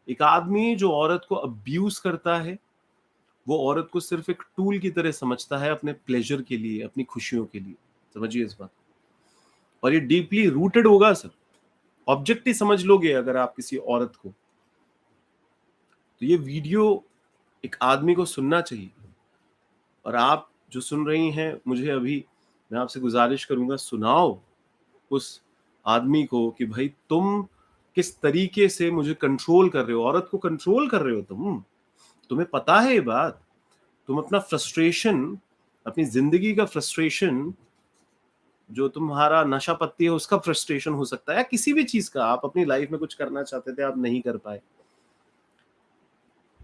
एक आदमी जो औरत को अब्यूज करता है, वो औरत को सिर्फ एक टूल की तरह समझता है अपने प्लेजर के लिए, अपनी खुशियों के लिए। समझिए इस बात। और ये डीपली रूटेड होगा सर। ऑब्जेक्ट ही समझ लोगे अगर आप किसी औरत को, तो ये वीडियो एक आदमी को सुनना चाहिए। और आप जो सुन रही हैं मुझे अभी, मैं आपसे गुजारिश करूंगा, सुनाओ उस आदमी को कि भाई तुम किस तरीके से मुझे कंट्रोल कर रहे हो, औरत को कंट्रोल कर रहे हो तुम्हें पता है ये बात। तुम अपना फ्रस्ट्रेशन, अपनी जिंदगी का फ्रस्ट्रेशन, जो तुम्हारा नशा पत्ती है उसका फ्रस्ट्रेशन हो सकता है, या किसी भी चीज का, आप अपनी लाइफ में कुछ करना चाहते थे आप नहीं कर पाए,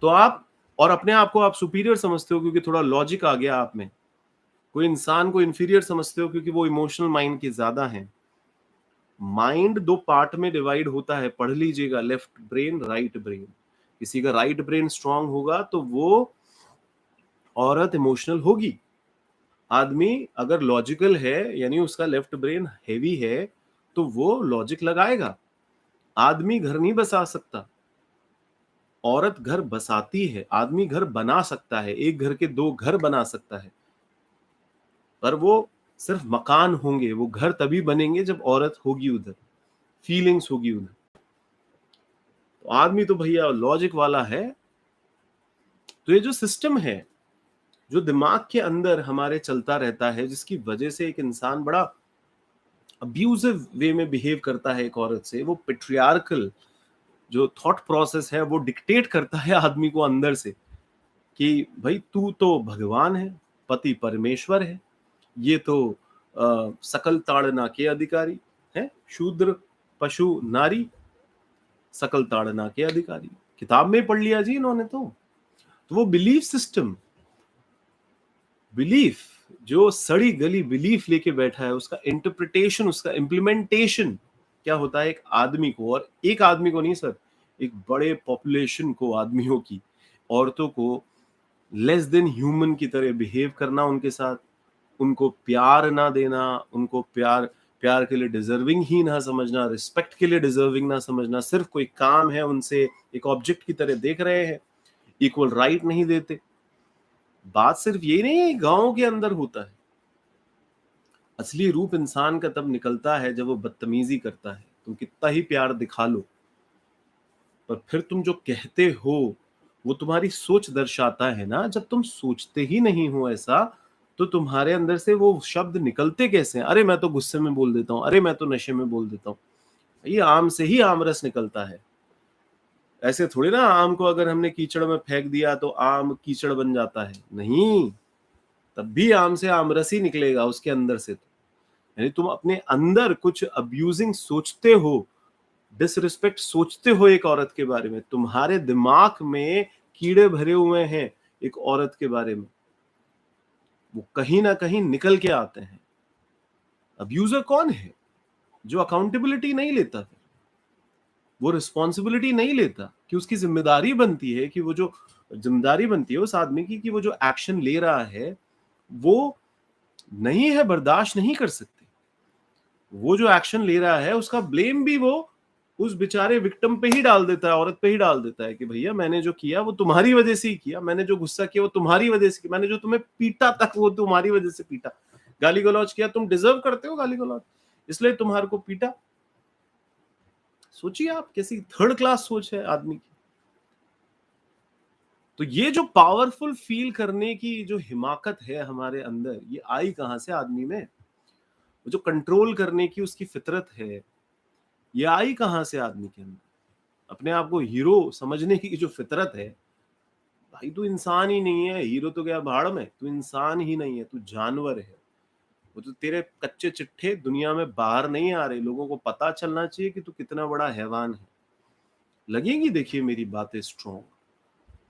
तो आप और अपने आप को आप सुपीरियर समझते हो क्योंकि थोड़ा लॉजिक आ गया आप में। कोई इंसान को इंफीरियर समझते हो क्योंकि वो इमोशनल माइंड के ज्यादा हैं। माइंड दो पार्ट में डिवाइड होता है, पढ़ लीजिएगा, लेफ्ट ब्रेन, राइट ब्रेन। किसी का राइट ब्रेन स्ट्रांग होगा तो वो औरत इमोशनल होगी। आदमी अगर लॉजिकल है, यानी उसका लेफ्ट ब्रेन हेवी है, तो वो लॉजिक लगाएगा। आदमी घर नहीं बसा सकता, औरत घर बसाती है। आदमी घर बना सकता है, एक घर के दो घर बना सकता है, पर वो सिर्फ मकान होंगे, वो घर तभी बनेंगे जब औरत होगी उधर, फीलिंग्स होगी उधर। तो आदमी तो भैया लॉजिक वाला है। तो ये जो सिस्टम है, जो दिमाग के अंदर हमारे चलता रहता है, जिसकी वजह से एक इंसान बड़ा अब्यूजिव वे में बिहेव करता है एक औरत से, वो पेट्रियार्कल जो थॉट प्रोसेस है वो डिक्टेट करता है आदमी को अंदर से कि भाई तू तो भगवान है, पति परमेश्वर है, ये तो सकल ताड़ना के अधिकारी है, शूद्र पशु नारी सकल ताड़ना के अधिकारी। किताब में पढ़ लिया जी इन्होंने। तो वो बिलीफ सिस्टम, बिलीफ जो सड़ी गली बिलीफ लेके बैठा है, उसका इंटरप्रिटेशन, उसका इम्प्लीमेंटेशन क्या होता है एक आदमी को, और एक आदमी को नहीं सर, एक बड़े पॉपुलेशन को, आदमियों की, औरतों को लेस देन ह्यूमन की तरह बिहेव करना उनके साथ, उनको प्यार ना देना, उनको प्यार प्यार के लिए डिजर्विंग ही ना समझना, रिस्पेक्ट के लिए डिजर्विंग ना समझना, सिर्फ कोई काम है उनसे एक ऑब्जेक्ट की तरह देख रहे हैं, इक्वल राइट नहीं देते। बात सिर्फ ये नहीं है गांव के अंदर होता है। असली रूप इंसान का तब निकलता है जब वो बदतमीजी करता है। तुम कितना ही प्यार दिखा लो, पर फिर तुम जो कहते हो वो तुम्हारी सोच दर्शाता है ना। जब तुम सोचते ही नहीं हो ऐसा, तो तुम्हारे अंदर से वो शब्द निकलते कैसे हैं? अरे मैं तो गुस्से में बोल देता हूँ, अरे मैं तो नशे में बोल देता हूँ। ये आम से ही आम रस निकलता है। ऐसे थोड़ी ना आम को अगर हमने कीचड़ में फेंक दिया तो आम कीचड़ बन जाता है, नहीं, तब भी आम से आम रस ही निकलेगा उसके अंदर से। तो यानी तुम अपने अंदर कुछ अब्यूजिंग सोचते हो, डिसरिस्पेक्ट सोचते हो एक औरत के बारे में, तुम्हारे दिमाग में कीड़े भरे हुए हैं एक औरत के बारे में, वो कहीं ना कहीं निकल के आते हैं। अब्यूजर कौन है? जो अकाउंटेबिलिटी नहीं लेता, फिर वो रिस्पॉन्सिबिलिटी नहीं लेता कि उसकी जिम्मेदारी बनती है, कि वो जो जिम्मेदारी बनती है उस आदमी की, कि वो जो एक्शन ले रहा है वो नहीं है, बर्दाश्त नहीं कर सकते। वो जो एक्शन ले रहा है उसका ब्लेम भी वो उस बेचारे विक्टिम पे ही डाल देता है, औरत पे ही डाल देता है कि भैया मैंने जो किया वो तुम्हारी वजह से ही किया, मैंने जो गुस्सा किया वो तुम्हारी वजह से किया, मैंने जो तुम्हें पीटा तक वो तुम्हारी वजह से पीटा, गाली गलौज किया, तुम डिजर्व करते हो गाली गलौज, इसलिए तुम्हारे को पीटा। सोचिए आप, कैसी थर्ड क्लास सोच है आदमी की। तो ये जो पावरफुल फील करने की जो हिमाकत है हमारे अंदर, ये आई कहां से आदमी में? वो जो कंट्रोल करने की उसकी फितरत है, ये आई कहां से आदमी के अंदर? अपने आप को हीरो समझने की जो फितरत है, भाई तू इंसान ही नहीं है, हीरो तो गया भाड़ में, तू इंसान ही नहीं है, तू जानवर है। वो तो तेरे कच्चे चिट्ठे दुनिया में बाहर नहीं आ रहे, लोगों को पता चलना चाहिए कि तू कितना बड़ा हैवान है। लगेंगी देखिए मेरी बातें स्ट्रॉन्ग,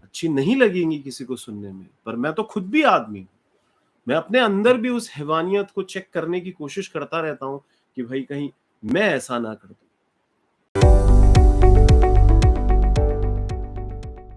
अच्छी नहीं लगेंगी किसी को सुनने में, पर मैं तो खुद भी आदमी हूं। मैं अपने अंदर भी उस हैवानियत को चेक करने की कोशिश करता रहता हूं कि भाई कहीं मैं ऐसा ना कर दूं।